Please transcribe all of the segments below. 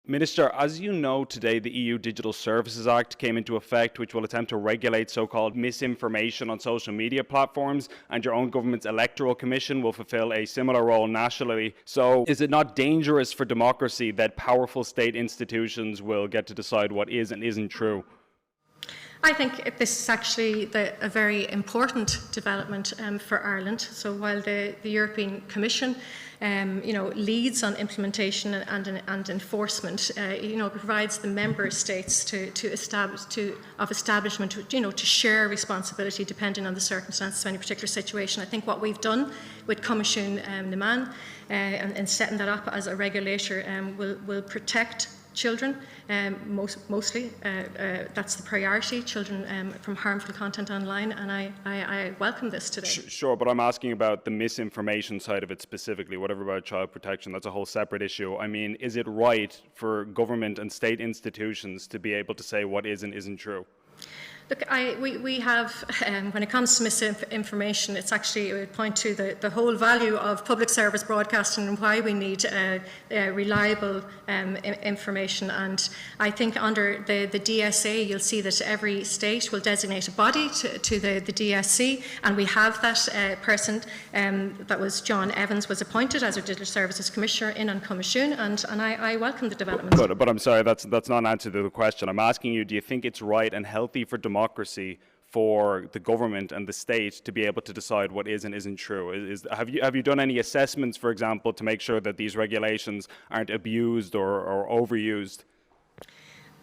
Minister, as you know today, the EU Digital Services Act came into effect, which will attempt to regulate so-called misinformation on social media platforms, and your own government's electoral commission will fulfill a similar role nationally. So is it not dangerous for democracy that powerful state institutions will get to decide what is and isn't true? I think this is actually a very important development for Ireland. So while the European Commission leads on implementation and enforcement, provides the member states to establishment, to share responsibility depending on the circumstances of any particular situation. I think what we've done with Comisiún nivel and setting that up as a regulator will protect children, mostly. That's the priority, children from harmful content online, and I welcome this today. Sure, but I'm asking about the misinformation side of it specifically, whatever about child protection, that's a whole separate issue. I mean, is it right for government and state institutions to be able to say what is and isn't true? Look, we have, when it comes to misinformation, it's actually, it would point to the whole value of public service broadcasting and why we need reliable information. And I think under the DSA, you'll see that every state will designate a body to the DSC, and we have that person, that was John Evans, was appointed as our Digital Services Commissioner in on Comisiún, and I welcome the development. But I'm sorry, that's not an answer to the question. I'm asking you, do you think it's right and healthy for democracy for the government and the state to be able to decide what is and isn't true? Have you done any assessments, for example, to make sure that these regulations aren't abused or overused?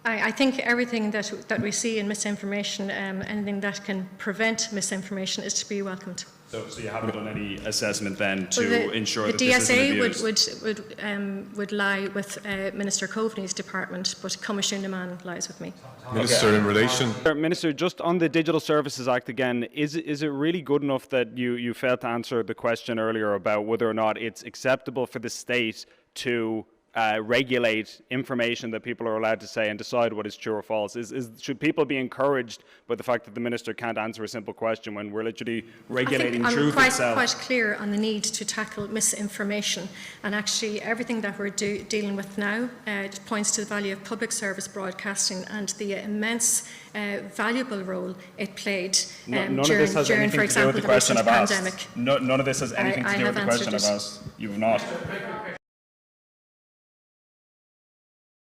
I think everything that we see in misinformation, anything that can prevent misinformation, is to be welcomed. So you haven't done any assessment then to ensure that this isn't abused? The DSA would lie with Minister Coveney's department, but Comisiún nivel lies with me. Minister, in relation... Minister, just on the Digital Services Act again, is it really good enough that you failed to answer the question earlier about whether or not it's acceptable for the state to regulate information that people are allowed to say and decide what is true or false? Should people be encouraged by the fact that the minister can't answer a simple question when we're literally regulating truth itself? I'm quite clear on the need to tackle misinformation, and actually everything that we're dealing with now points to the value of public service broadcasting and the immense valuable role it played during, for example, the recent pandemic. None of this has anything to do with the question I've asked. You've not.